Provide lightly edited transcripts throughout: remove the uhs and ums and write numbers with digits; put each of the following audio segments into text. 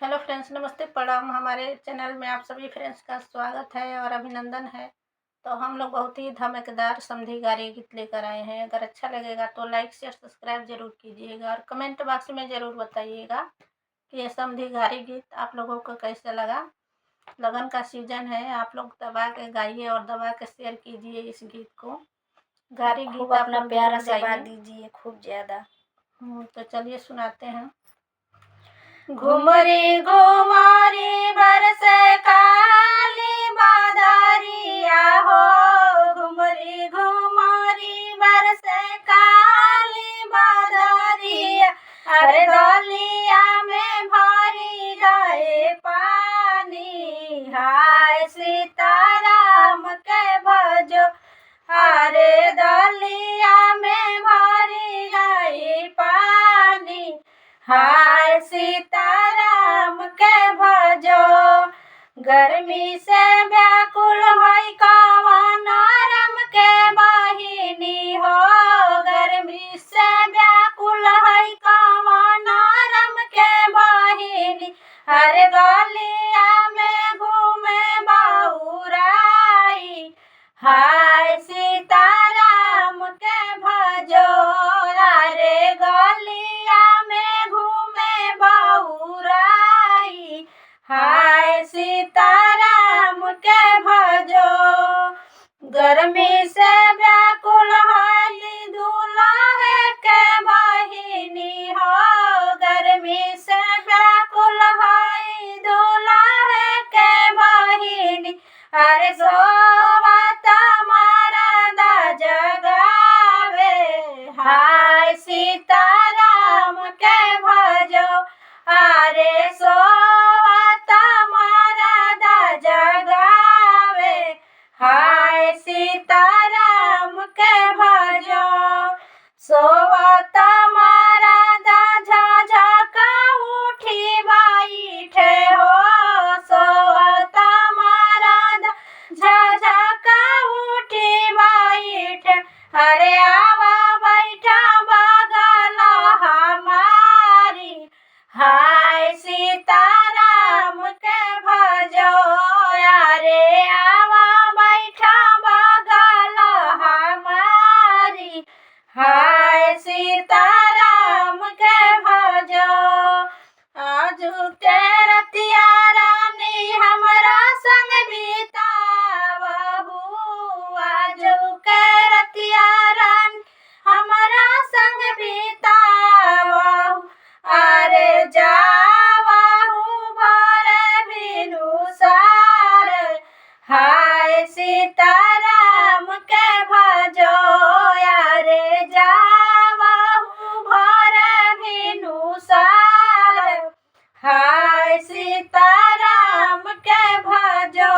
Hello friends, नमस्ते, प्रणाम। हमारे चैनल में आप सभी फ्रेंड्स का स्वागत है और अभिनंदन है। तो हम लोग बहुत ही धमाकेदार समधी गारी गीत लेकर आए हैं। अगर अच्छा लगेगा तो लाइक शेयर सब्सक्राइब जरूर कीजिएगा और कमेंट बॉक्स में ज़रूर बताइएगा कि ये समधी गारी गीत आप लोगों को कैसा लगा। लगन का सीजन है, आप लोग दबा के गाइए और दबा के शेयर कीजिए इस गीत को। गारी खूब गीत आप अपना लोग प्यार जरूर आशीर्वाद गाइए। दीजिए खूब ज्यादा। तो चलिए सुनाते हैं। घुमरी घुमरी बरसे काली बादरिया हो, घुमरी घुमरी बरसे काली बादरिया। अरे डलिया में भरी गए पानी, हाय सीताराम के भजो। अरे डलिया में भरी गई पानी, हाय सीताराम के भजो। गर्मी से व्याकुल होई कवन राम के बहिनी हो, गर्मी से व्याकुल होई कवन राम के बहिनी। अरे गलिया में घूमे बहुराई, हाय सीताराम के भजो। अरे गलिया में घूमे बहुराई, हाय सीताराम के भजो। गर्मी से व्याकुल होई दुल्हे के बहिनी हो, गर्मी से व्याकुल होई दुल्हे के बहिनी। अरे सोवत मरदा जगावे, हाय सीताराम के भजो। अरे सोवत मरदा जगावे, हाय सीताराम के भजो। सोवत मरदा झझका उठी बैठे हो, सोवत मरदा झझका उठी बैठे। अरे आवा बैठा बगल हमारी, हाय सीताराम के भजो। अरे आवा बैठा बगल हमारी, हाय सीताराम के भजो। आजू के रतिया रानी हमरा संग बितावहु, आजू के रतिया रानी हमरा संग बितावहु। अरे जावहु भोरे भिनुसार, हाय सीताराम के भजो। अरे जावहु भोरे भिनुसार, हाय सीताराम के भजो।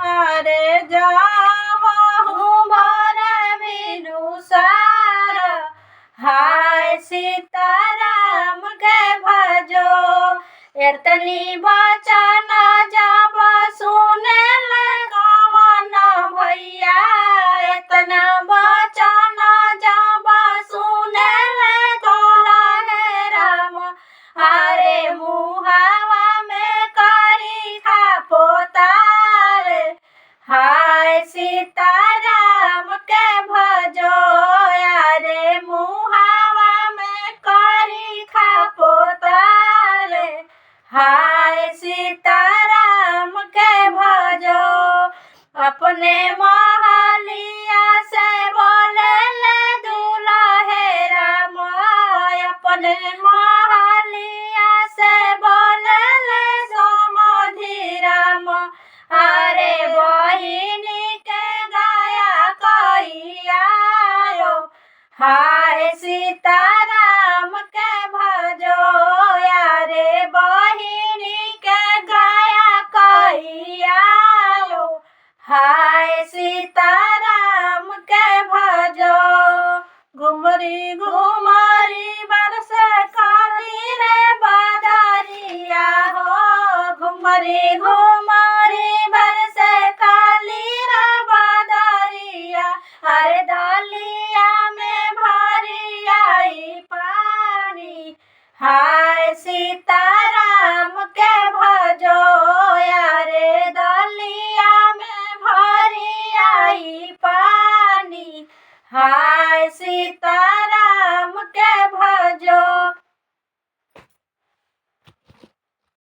अरे जावहु भोरे भिनुसार, हाय सीताराम के भजो। एतनी वचन जब सुने कवन भैया, एतना वचन जब सुने दुल्हे राम। अरे मुहावा में करी खा पोतार, हाय सीताराम के भजो। अरे मुहावा में करी खा पोतार, हाय सीताराम के भजो। अपने महलिया से बोले ले दुल्हे राम, अपने महलिया से बोले ले समधी राम। अरे बहिनी के गाया कहिया, हाय सीताराम के भजो। अरे बहिनी के गाया कहिया, हाय सीताराम के भजो। घुमरी घुमरी बरसे काली रे बादरिया हो, घुमरी घुमरी बरसे काली रे बादरिया। अरे डलिया में भरी आई पानी, हाय सीताराम के हाय सीता